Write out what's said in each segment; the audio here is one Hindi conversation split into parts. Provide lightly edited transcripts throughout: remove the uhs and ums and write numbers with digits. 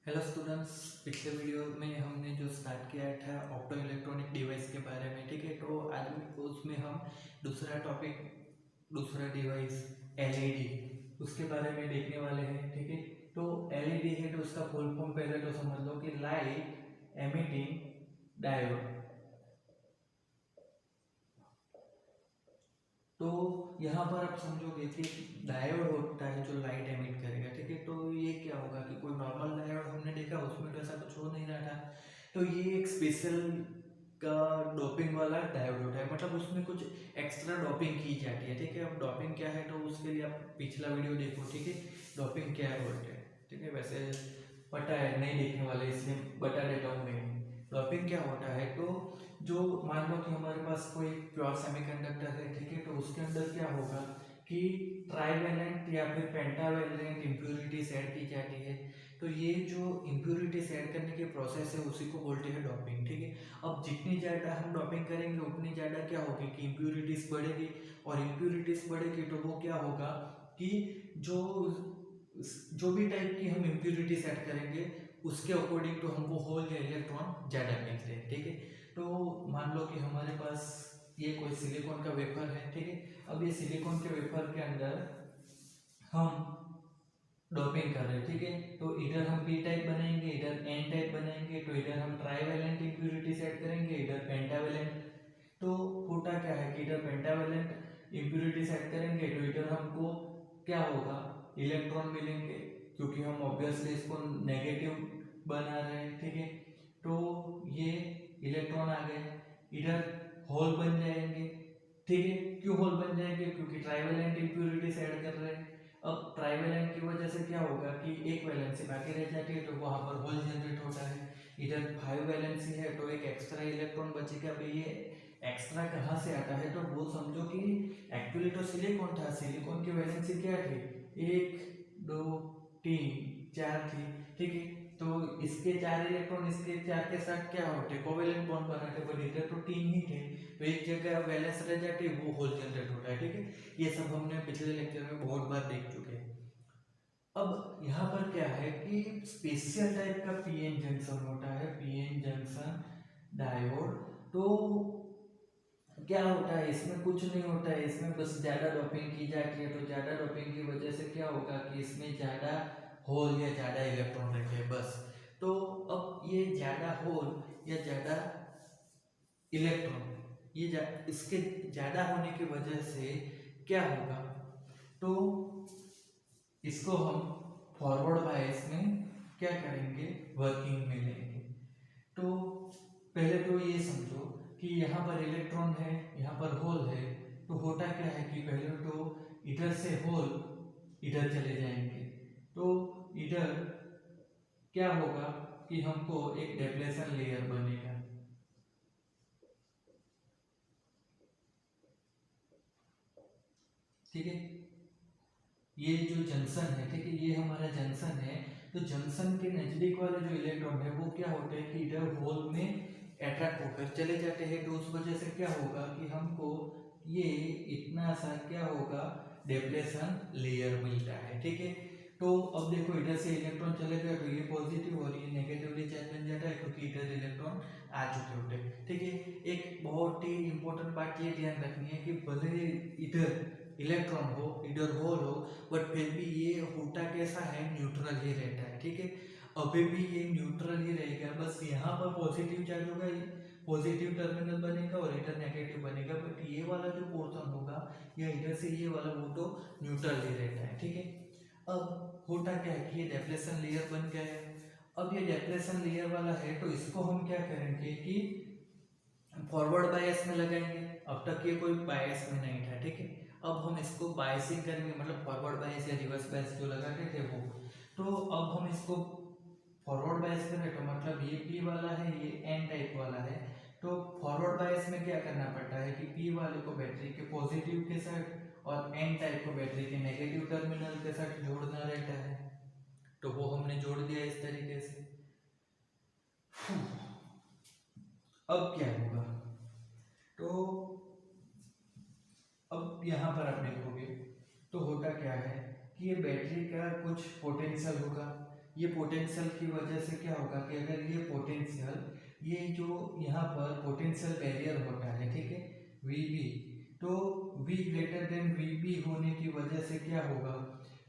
हेलो स्टूडेंट्स, पिछले वीडियो में हमने जो स्टार्ट किया था ऑप्टो इलेक्ट्रॉनिक डिवाइस के बारे में। ठीक है, तो आज उसमें हम दूसरा टॉपिक, दूसरा डिवाइस एलईडी, उसके बारे में देखने वाले हैं। ठीक है, तो एलईडी है तो उसका फुल फॉर्म पहले तो समझ लो कि लाइट एमिटिंग डायोड। तो यहाँ पर आप समझोगे कि डायोड होता है जो लाइट एमिट करेगा। ठीक है, तो ये क्या होगा कि कोई नॉर्मल डायोड हमने देखा उसमें तो ऐसा कुछ हो नहीं रहा था, तो ये एक स्पेशल का डोपिंग वाला डायोड होता है, मतलब उसमें कुछ एक्स्ट्रा डोपिंग की जाती है। ठीक है, अब डोपिंग क्या है तो उसके लिए आप पिछला वीडियो देखो। ठीक है, डोपिंग क्या है बोलते हैं। ठीक है, वैसे पता है नहीं देखने वाले इसलिए बता देता हूँ मैं। डोपिंग क्या होता है, तो जो मान लो कि हमारे पास कोई प्योर सेमीकंडक्टर है। ठीक है, तो उसके अंदर क्या होगा कि ट्राइवेलेंट या फिर पेंटावेलेंट इम्प्योरिटीज ऐड की जाती है। तो ये जो इम्प्योरिटीज ऐड करने की प्रोसेस है उसी को बोलते हैं डोपिंग। ठीक है, अब जितनी ज़्यादा हम डोपिंग करेंगे उतनी ज़्यादा क्या होगी कि इम्प्योरिटीज बढ़ेगी, और इम्प्योरिटीज बढ़ेगी तो वो क्या होगा कि जो जो भी टाइप की हम इम्प्योरिटीज ऐड करेंगे उसके अकॉर्डिंग तो हमको होल या इलेक्ट्रॉन ज़्यादा मिलते हैं। ठीक है, तो मान लो कि हमारे पास ये कोई सिलिकॉन का वेफर है। ठीक है, अब ये सिलिकॉन के वेफर के अंदर हम डोपिंग कर रहे हैं। ठीक है, तो इधर हम पी टाइप बनाएंगे, इधर एन टाइप बनाएंगे, तो इधर हम ट्राइवेलेंट इम्प्योरिटी सेट करेंगे, इधर पेंटावेलेंट। तो होता क्या है कि इधर पेंटावेलेंट इम्प्योरिटी सेट करेंगे तो इधर हमको क्या होगा, इलेक्ट्रॉन मिलेंगे, क्योंकि हम ऑब्वियसली इसको नेगेटिव बना रहे हैं। ठीक है, तो ये इलेक्ट्रॉन आ गए, इधर होल बन जाएंगे। ठीक है, क्यों होल बन जाएंगे, क्योंकि ट्राइवेलेंट इम्प्योरिटीज ऐड कर रहे हैं। अब ट्राइवेलेंट की वजह से क्या होगा कि एक वैलेंसी बाकी रह जाती है, तो वहां पर होल जनरेट होता है। इधर 5 वैलेंसी है तो एक एक्स्ट्रा इलेक्ट्रॉन बचेगा। भाई ये एक्स्ट्रा कहाँ से आता है, तो वो समझो कि एक्चुअली तो सिलिकॉन था, सिलिकॉन की वैलेंसी क्या थी, 1 2 3 4 थी। ठीक है, तो इसके 4 इलेक्ट्रॉन इसके 4 के साथ क्या होते, कोवेलेंट बॉन्ड बनाते, पर इधर तो 3 ही थे, तो एक जगह वैलेंस रह जाती, वो होल जनरेट होता है। ठीक है, ये सब हमने पिछले लेक्चर में बहुत बार देख चुके हैं। अब यहाँ पर क्या है कि स्पेशल टाइप का पीएन जंक्शन होता है, पीएन जंक्शन डायोड। तो क्या होता है, इसमें कुछ नहीं होता है, इसमें बस ज़्यादा डोपिंग की जाती है, तो ज़्यादा डोपिंग की वजह से क्या होगा कि इसमें ज़्यादा होल या ज़्यादा इलेक्ट्रॉन रखे बस। तो अब ये ज़्यादा होल या ज़्यादा इलेक्ट्रॉन इसके ज़्यादा होने की वजह से क्या होगा, तो इसको हम फॉरवर्ड बायस में क्या करेंगे, वर्किंग में लेंगे। तो पहले तो ये समझो कि यहाँ पर इलेक्ट्रॉन है, यहाँ पर होल है, तो होता क्या है कि पहले तो इधर से होल इधर चले जाएंगे, तो इधर क्या होगा कि हमको एक डेप्लेशन लेयर बनेगा। ठीक है, ये जो जंक्शन है, ठीक है, ये हमारा जंक्शन है। तो जंक्शन के नजदीक वाले जो इलेक्ट्रॉन है वो क्या होते हैं कि इधर होल में अट्रैक्ट होकर चले जाते हैं, तो उस वजह से क्या होगा कि हमको ये इतना सा क्या होगा, डिप्लेशन लेयर मिलता है। ठीक है, तो अब देखो इधर से इलेक्ट्रॉन चले गए तो ये पॉजिटिव और ये नेगेटिवली चार्ज बन जाता है, क्योंकि इधर इलेक्ट्रॉन आ चुके होते हैं। ठीक है, एक बहुत ही इंपॉर्टेंट बात ये ध्यान रखनी है कि भले इधर इलेक्ट्रॉन हो इधर होल हो, बट फिर भी ये होता कैसा है, न्यूट्रल ही रहता है। ठीक है, अभी भी ये न्यूट्रल ही रहेगा, बस यहाँ पर पॉजिटिव चार्ज होगा, पॉजिटिव टर्मिनल बनेगा और इधर नेगेटिव बनेगा, बट ये वाला जो पोर्शन होगा या इधर से ये वाला वो तो न्यूट्रल ही रहता है। ठीक है, अब होता क्या है कि ये डेप्लेशन लेयर बन गया है। अब ये डेप्लेशन लेयर वाला है तो इसको हम क्या करेंगे कि फॉरवर्ड बायस में लगाएंगे। अब तक ये कोई बायस में नहीं था। ठीक है, अब हम इसको बायसिंग करेंगे, मतलब फॉरवर्ड बायस या रिवर्स बायस जो लगाते थे वो। तो अब हम इसको फॉरवर्ड बायस करें तो मतलब ये पी वाला है, ये एन टाइप वाला है। तो फॉरवर्ड बायस में क्या करना पड़ता है कि पी वाले को बैटरी के पॉजिटिव के साथ और एन टाइप को बैटरी के नेगेटिव टर्मिनल के साथ जोड़ना रहता है। तो वो हमने जोड़ दिया इस तरीके से। अब क्या होगा, तो अब यहाँ पर आप देखोगे तो होता क्या है कि ये बैटरी का कुछ पोटेंशियल होगा, ये पोटेंशियल की वजह से क्या होगा कि अगर ये पोटेंशियल, ये जो यहाँ पर पोटेंशियल बैरियर होता है, ठीक है, वी तो V ग्रेटर देन VB होने की वजह से क्या होगा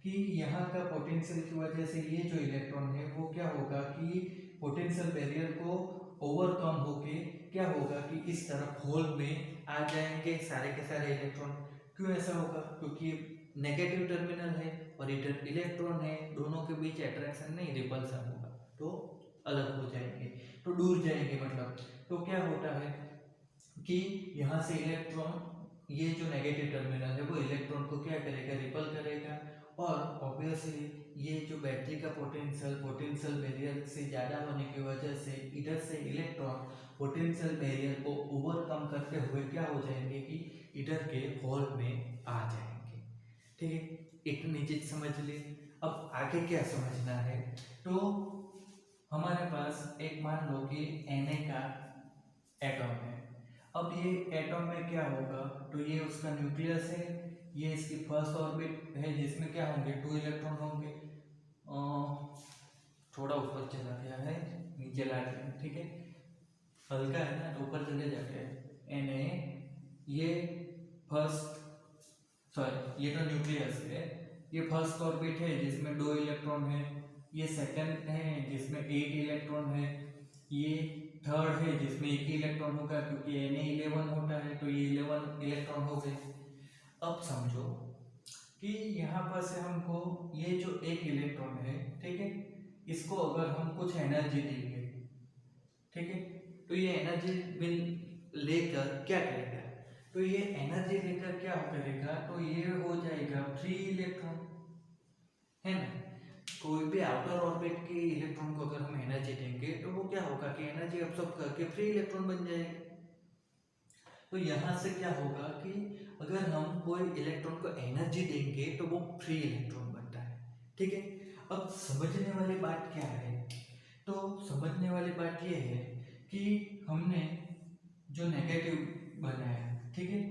कि यहाँ का पोटेंशियल की वजह से ये जो इलेक्ट्रॉन है वो क्या होगा कि पोटेंशियल बैरियर को ओवरकम होके क्या होगा कि इस तरफ होल में आ जाएंगे सारे के सारे इलेक्ट्रॉन। क्यों ऐसा होगा? क्योंकि नेगेटिव टर्मिनल है और इधर इलेक्ट्रॉन है, दोनों के बीच अट्रैक्शन नहीं रिपल्सन होगा, तो अलग हो जाएंगे, तो दूर जाएंगे। मतलब तो क्या होता है कि यहाँ से इलेक्ट्रॉन, ये जो नेगेटिव टर्मिनल है वो इलेक्ट्रॉन को क्या करेगा, रिपल करेगा, और ऑब्वियसली ये जो बैटरी का पोटेंशियल बैरियर से ज़्यादा होने की वजह से इधर से इलेक्ट्रॉन पोटेंशियल बैरियर को ओवरकम करते हुए क्या हो जाएंगे कि इधर के होल में आ जाएंगे। ठीक है, इतनी चीज समझ ली। अब आगे क्या समझना है, तो हमारे पास एक मान लो कि Na का एटम है। अब ये एटम में क्या होगा, तो ये उसका न्यूक्लियस है, ये इसकी फर्स्ट ऑर्बिट है जिसमें क्या होंगे 2 इलेक्ट्रॉन होंगे। थोड़ा ऊपर चला गया है, नीचे ला दिया, ठीक है, हल्का है ना तो ऊपर चले जाते हैं। Na ये फर्स्ट, सॉरी ये तो न्यूक्लियस है, ये फर्स्ट ऑर्बिट है जिसमें 2 इलेक्ट्रॉन है, ये सेकंड है जिसमें 8 इलेक्ट्रॉन है, ये थर्ड है जिसमें 1 इलेक्ट्रॉन होगा क्योंकि Na 11 होता है, तो ये 11 इलेक्ट्रॉन हो गए। अब समझो कि यहाँ पर से हमको ये जो 1 इलेक्ट्रॉन है, ठीक है, इसको अगर हम कुछ एनर्जी देंगे, ठीक है, तो ये एनर्जी विल लेकर क्या करेगा, तो ये एनर्जी लेकर क्या करेगा, तो ये हो जाएगा फ्री इलेक्ट्रॉन, है ना। कोई भी आउटर ऑर्बिट के इलेक्ट्रॉन को अगर हम एनर्जी देंगे तो वो क्या होगा कि एनर्जी अब्सॉर्ब करके फ्री इलेक्ट्रॉन बन जाएगा। तो यहाँ से क्या होगा कि अगर हम कोई इलेक्ट्रॉन को एनर्जी देंगे तो वो फ्री इलेक्ट्रॉन बनता है। ठीक है, अब समझने वाली बात क्या है, तो समझने वाली बात ये है कि हमने जो नेगेटिव बनाया, ठीक है,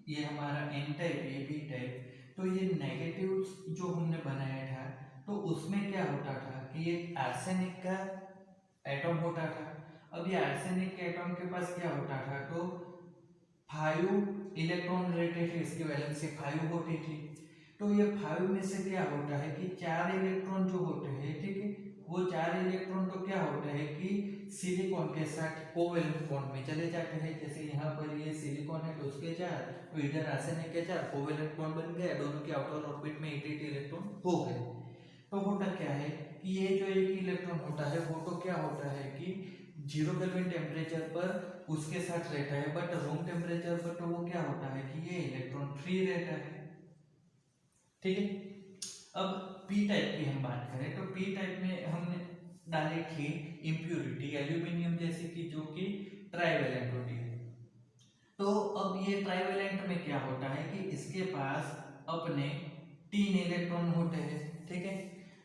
ये हमारा एन टाइप, ये पी टाइप, तो ये नेगेटिव जो हमने बनाया था तो उसमें क्या होता था कि ये आर्सेनिक का एटम होता था। अब ये आर्सेनिक के एटम के पास क्या होता था, तो 5 इलेक्ट्रॉन रहते थे, इसकी वैलेंसी 5 होती थी। तो ये 5 में से क्या होता है कि 4 इलेक्ट्रॉन जो होते हैं, ठीक है, वो 4 इलेक्ट्रॉन तो क्या होता है कि सिलिकॉन के साथ कोवेलेंट बॉन्ड में चले जाते हैं। जैसे यहाँ पर ये सिलिकॉन है तो उसके 4, तो इधर आर्सेनिक के 4, कोवेलेंट बॉन्ड बन गया, दोनों के आउटर ऑर्बिट में 8 इलेक्ट्रॉन हो गए। तो होता क्या है कि ये जो 1 इलेक्ट्रॉन होता है वो तो क्या होता है कि 0 केल्विन टेम्परेचर पर उसके साथ रहता है, बट रूम टेम्परेचर पर तो वो क्या होता है कि ये इलेक्ट्रॉन फ्री रहता है। ठीक है, अब पी टाइप की हम बात करें तो पी टाइप में हमने डाली थी इम्प्यूरिटी एल्यूमिनियम जैसे कि जो कि ट्राइवेलेंट होती है। तो अब ये ट्राइवेलेंट में क्या होता है कि इसके पास अपने 3 इलेक्ट्रॉन होते हैं। ठीक है,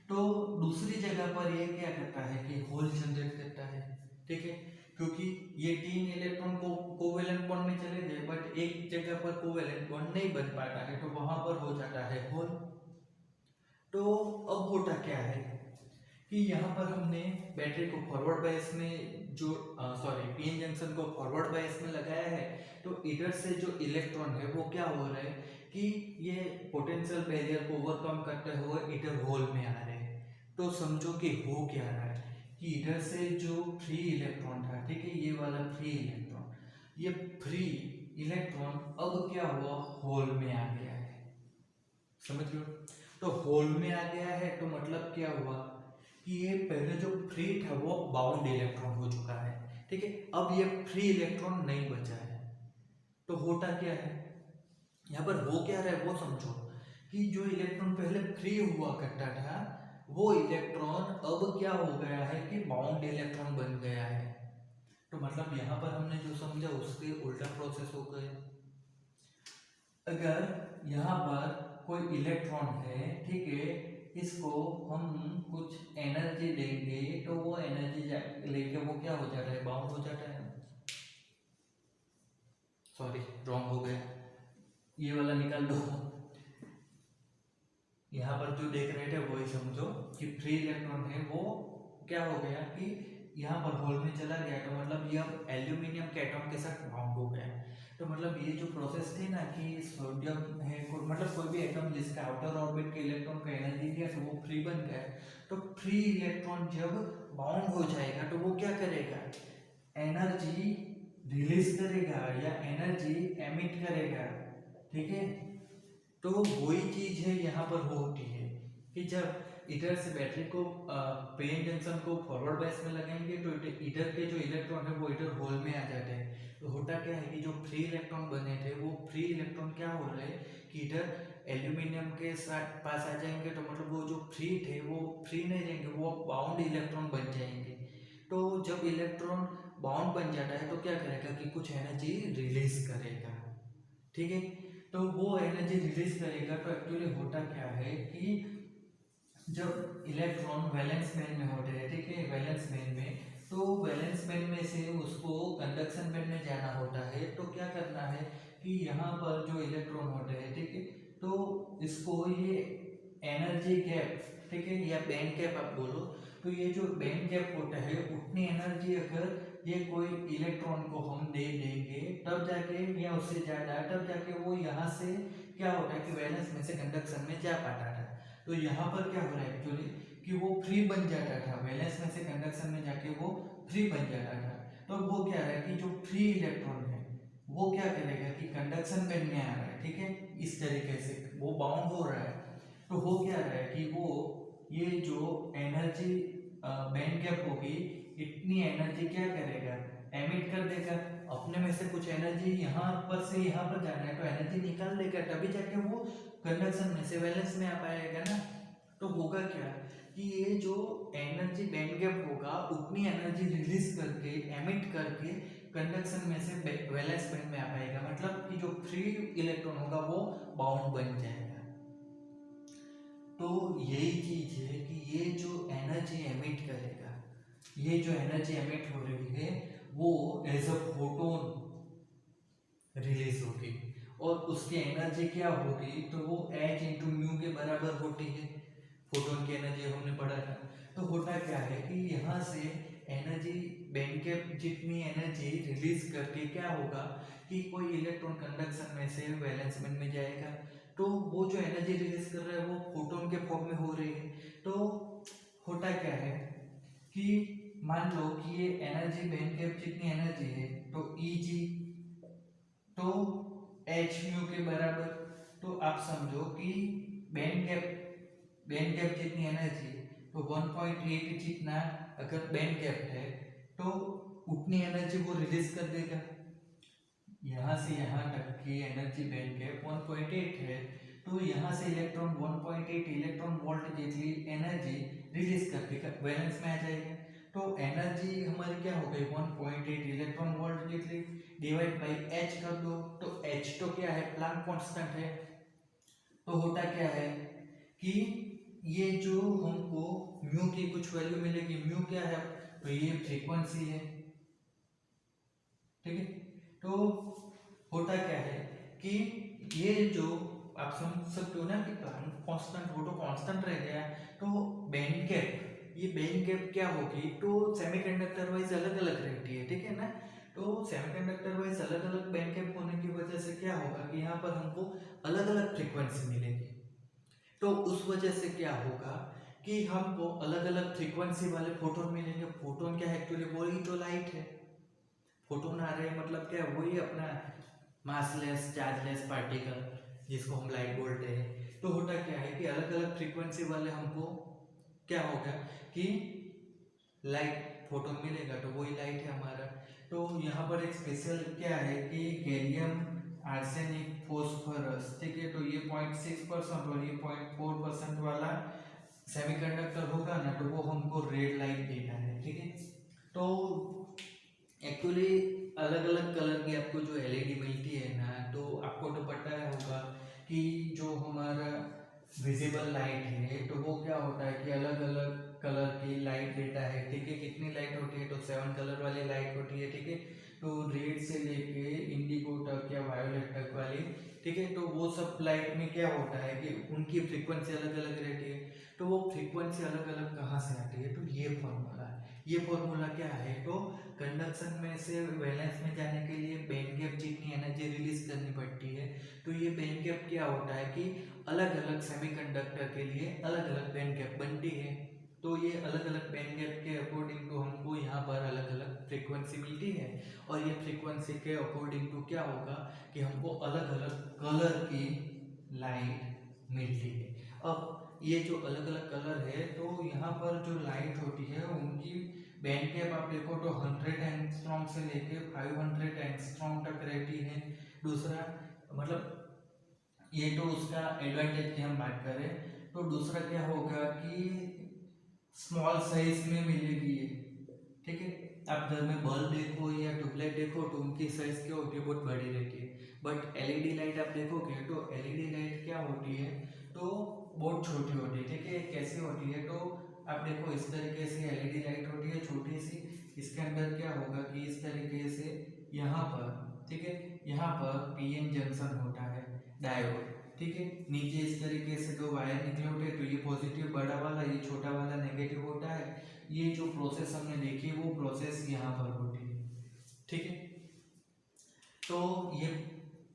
तो दूसरी जगह पर ये क्या करता है कि होल जनरेट करता है। ठीक है, क्योंकि ये 3 इलेक्ट्रॉन को कोवेलेंट बॉन्ड में चले गए, बट एक जगह पर कोवेलेंट बॉन्ड नहीं बन पाता है, तो वहां पर हो जाता है होल। तो अब होता क्या है कि यहाँ पर हमने बैटरी को फॉरवर्ड बायस में जो पीएन जंक्शन को फॉरवर्ड बायस में लगाया है, तो इधर से जो इलेक्ट्रॉन है वो क्या हो रहा है कि ये पोटेंशियल बैरियर को ओवरकम करते हुए इधर होल में आ रहे हैं। तो समझो कि हो क्या रहा है कि इधर से जो फ्री इलेक्ट्रॉन था, ठीक है, ये वाला फ्री इलेक्ट्रॉन, ये फ्री इलेक्ट्रॉन अब क्या हुआ, होल में आ गया है। समझ लो, तो होल में आ गया है तो मतलब क्या हुआ कि ये पहले जो फ्री था वो बाउंड इलेक्ट्रॉन हो चुका है। ठीक है, अब ये फ्री इलेक्ट्रॉन नहीं बचा है। तो होता क्या है यहाँ पर, हो क्या रहा है वो समझो कि जो इलेक्ट्रॉन पहले फ्री हुआ करता था वो इलेक्ट्रॉन अब क्या हो गया है कि बाउंड इलेक्ट्रॉन बन गया है। तो मतलब यहाँ पर हमने जो समझा उसके उल्टा प्रोसेस हो गया। अगर यहाँ पर कोई इलेक्ट्रॉन है, ठीक है, इसको हम कुछ एनर्जी देंगे तो वो एनर्जी लेके वो क्या हो जाता है, बाउंड हो जाता है। सॉरी रॉन्ग हो गया, ये वाला निकाल दो। यहाँ पर जो देख रहे थे वही समझो कि फ्री इलेक्ट्रॉन है वो क्या हो गया कि यहाँ पर होल में चला गया, तो मतलब ये अब एल्यूमिनियम के एटॉम के साथ बाउंड हो गया। तो मतलब ये जो प्रोसेस थी ना कि सोडियम है मतलब कोई भी एटम जिसका आउटर ऑर्बिट के इलेक्ट्रॉन का एनर्जी दिया तो वो फ्री बन गया। तो फ्री इलेक्ट्रॉन जब बाउंड हो जाएगा तो वो क्या करेगा, एनर्जी रिलीज करेगा या एनर्जी एमिट करेगा, ठीक है। तो वही चीज है यहाँ पर होती है कि जब इधर से बैटरी को पीएन जंक्शन को फॉरवर्ड बायस में लगाएंगे तो इधर के जो इलेक्ट्रॉन है वो इधर होल में आ जाते हैं। तो होता क्या है कि जो फ्री इलेक्ट्रॉन बने थे वो फ्री इलेक्ट्रॉन क्या हो रहे हैं कि इधर एल्यूमिनियम के साथ पास आ जाएंगे, तो मतलब वो जो फ्री थे वो फ्री नहीं रहेंगे, वो बाउंड इलेक्ट्रॉन बन जाएंगे। तो जब इलेक्ट्रॉन बाउंड बन जाता है तो क्या करेगा कि कुछ एनर्जी रिलीज करेगा, ठीक है। तो वो एनर्जी रिलीज करेगा तो एक्चुअली होता क्या है कि जब इलेक्ट्रॉन वैलेंस बैंड में होते हैं, ठीक है, वैलेंस बैंड में, तो वैलेंस बैंड में से उसको कंडक्शन बैंड में जाना होता है। तो क्या करना है कि यहाँ पर जो इलेक्ट्रॉन होते हैं, ठीक है, तो इसको ये एनर्जी गैप, ठीक है, या बैंड गैप आप बोलो, तो ये जो बैंड गैप होता है उतनी एनर्जी अगर ये कोई इलेक्ट्रॉन को हम दे देंगे तब जाके, या उससे ज़्यादा तब जाके वो यहाँ से क्या होता है कि वैलेंस में से कंडक्शन में जा पाता था। तो यहाँ पर क्या हो रहा है एक्चुअली कि वो फ्री बन जाता था, वैलेंस में से कंडक्शन में जाके वो फ्री बन जाता था। तो वो क्या है कि जो फ्री इलेक्ट्रॉन है वो क्या करेगा कि कंडक्शन बैंड में आ रहा है, ठीक है, इस तरीके से वो बाउंड हो रहा है। तो हो क्या रहा है कि वो ये जो एनर्जी बैंड गैप होगी इतनी एनर्जी क्या करेगा, एमिट कर देगा। अपने में से कुछ एनर्जी यहाँ पर से यहाँ पर जाना है तो एनर्जी निकाल देगा, तभी जाके वो कंडक्शन में से वैलेंस में आ पाएगा ना। तो होगा क्या कि ये जो एनर्जी बैंड गैप होगा उतनी एनर्जी रिलीज करके एमिट करके कंडक्शन में से वैलेंस बैंड में आ पाएगा, मतलब कि जो फ्री इलेक्ट्रॉन होगा वो बाउंड बन जाएगा। तो यही चीज है कि ये जो एनर्जी एमिट करेगा, ये जो एनर्जी एमिट हो रही है वो एज अ फोटोन रिलीज होगी, और उसकी एनर्जी क्या होगी तो वो h इंटू म्यू के बराबर होती है। फोटोन की एनर्जी हमने पढ़ा था। तो होता क्या है कि यहाँ से एनर्जी बैंड गैप जितनी एनर्जी रिलीज करके क्या होगा कि कोई इलेक्ट्रॉन कंडक्शन में से वैलेंस बैंड में जाएगा, तो वो जो एनर्जी रिलीज कर रहा है वो फोटोन के फॉर्म में हो रही है। तो होता क्या है कि मान लो कि ये एनर्जी बैंड गैप जितनी एनर्जी है तो Eg तो h म्यू के बराबर। तो आप समझो कि बैंड गैप जितनी एनर्जी तो 1.8 जितना अगर बैंड गैप है तो उतनी एनर्जी वो रिलीज कर देगा। यहाँ से यहाँ तक की एनर्जी बैंड गैप 1.8 है, तो यहाँ से इलेक्ट्रॉन 1.8 इलेक्ट्रॉन वोल्ट जितनी एनर्जी रिलीज कर देगा, वैलेंस में आ जाएगा। तो एनर्जी हमारी क्या हो गई 1.8 इलेक्ट्रॉन वोल्ट जितनी, डिवाइड बाई h कर दो, तो h तो क्या है प्लैंक कांस्टेंट है। तो होता क्या है कि ये जो हमको म्यू की कुछ वैल्यू मिलेगी, म्यू क्या है तो ये फ्रीक्वेंसी है, ठीक है। तो होता क्या है कि ये जो आप समझ सकते हो ना कि प्लैंक कांस्टेंट वो तो कांस्टेंट रह गया, तो बैंड गैप, ये बैंड गैप क्या होगी तो सेमीकंडक्टर वाइज अलग अलग रहती है, ठीक है ना। तो सेमीकंडक्टर वाइज अलग अलग बैंड गैप होने की वजह से क्या होगा कि यहाँ पर हमको अलग अलग फ्रीक्वेंसी मिलेगी। तो उस वजह से क्या होगा कि हमको अलग अलग फ्रीक्वेंसी वाले फोटोन मिलेंगे। फोटोन क्या है एक्चुअली वही तो लाइट है, फोटोन आ रहे हैं मतलब क्या वही अपना मासलेस चार्जलेस पार्टिकल जिसको हम लाइट बोलते हैं। तो होता क्या है कि अलग अलग फ्रीक्वेंसी वाले हमको क्या होगा कि लाइट फोटोन मिलेगा, तो वही लाइट है हमारा। तो यहाँ पर एक स्पेशल क्या है कि गैलियम आर्सेनिक फॉस्फोरस, ठीक है, तो ये 0.6% और ये 0.4% वाला सेमीकंडक्टर होगा ना, तो वो हमको रेड लाइट देता है, ठीक है। तो एक्चुअली अलग अलग कलर की आपको जो एलईडी मिलती है ना, तो आपको तो पता होगा कि जो हमारा विजिबल लाइट है तो वो क्या होता है कि अलग अलग कलर की लाइट देता है, ठीक है। कितनी लाइट होती है तो 7 कलर वाली लाइट होती है, ठीक है। तो रेड से लेके इंडिगो तक या वायोलेट तक वाली ठीक है। तो वो सब लाइट में क्या होता है कि उनकी फ्रीक्वेंसी अलग अलग रहती है। तो वो फ्रीक्वेंसी अलग अलग कहाँ से आती है, तो ये फॉर्मूला है। ये फॉर्मूला क्या है, तो कंडक्शन में से वैलेंस में जाने के लिए बैंड गैप जितनी एनर्जी रिलीज करनी पड़ती है, तो ये बैंड गैप क्या होता है कि अलग अलग सेमीकंडक्टर के लिए अलग अलग बैंड गैप बनती है। तो ये अलग अलग बैंड गैप के अकॉर्डिंग टू हमको यहाँ पर अलग अलग फ्रीक्वेंसी मिलती है, और ये फ्रीक्वेंसी के अकॉर्डिंग टू क्या होगा कि हमको अलग अलग कलर की लाइट मिलती है। अब ये जो अलग अलग कलर है, तो यहाँ पर जो लाइट होती है उनकी बैंड गैप आप देखो तो 100 एंगस्ट्रॉम से लेके 500 एंगस्ट्रॉम तक रहती है। दूसरा मतलब ये तो उसका एडवांटेज की हम बात करें, तो दूसरा क्या होगा कि स्मॉल साइज में मिलेगी ये, ठीक है। आप घर में बल्ब देखो या ट्यूबलाइट देखो तो उनकी साइज क्या होती है, बहुत बड़ी रहती है। बट एलईडी लाइट आप देखोगे तो एलईडी लाइट क्या होती है, तो बहुत छोटी होती है, ठीक है। कैसी होती है, तो आप देखो इस तरीके से एलईडी लाइट होती है छोटी सी। इसके अंदर क्या होगा कि इस तरीके से यहाँ पर, ठीक है, यहाँ पर पीएन जंक्शन होता है, डायोड, ठीक है। नीचे इस तरीके से दो वायर निकले होते हैं, तो ये पॉजिटिव बड़ा वाला, ये छोटा वाला नेगेटिव होता है। ये जो प्रोसेस हमने देखी वो प्रोसेस यहाँ पर होती है, ठीक है। तो ये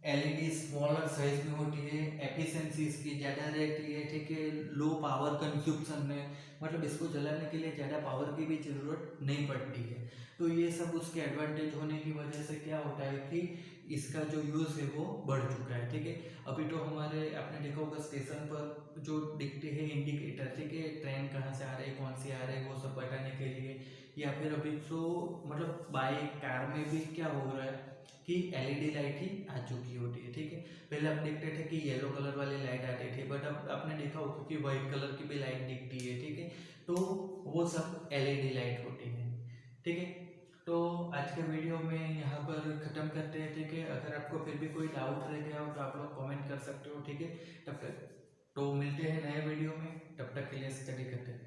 एलईडी स्मॉलर साइज में होती है, एफिशिएंसी इसकी ज़्यादा रहती है, ठीक है। लो पावर कंज्यूप्शन में, मतलब इसको जलाने के लिए ज़्यादा पावर की भी ज़रूरत नहीं पड़ती है। तो ये सब उसके एडवांटेज होने की वजह से क्या होता है कि इसका जो यूज़ है वो बढ़ चुका है, ठीक है। अभी तो हमारे आपने देखा होगा स्टेशन पर जो दिखते हैं इंडिकेटर, ठीक है, ट्रेन कहाँ से आ रही है, कौन सी आ रही है, वो सब बताने के लिए। या फिर अभी तो मतलब बाइक कार में भी क्या हो रहा है कि एलईडी लाइट ही आ चुकी होती है, ठीक है। पहले आप देखते थे कि येलो कलर वाली लाइट आती थी, बट अब आपने देखा होगा कि वाइट कलर की भी लाइट दिखती है, ठीक है। तो वो सब एलईडी लाइट होती है, ठीक है। तो आज के वीडियो में यहाँ पर ख़त्म करते हैं, ठीक है। अगर आपको फिर भी कोई डाउट रह गया हो तो आप लोग कमेंट कर सकते हो, ठीक है। तब तक तो मिलते हैं नए वीडियो में, तब तक के लिए स्टडी करते हैं।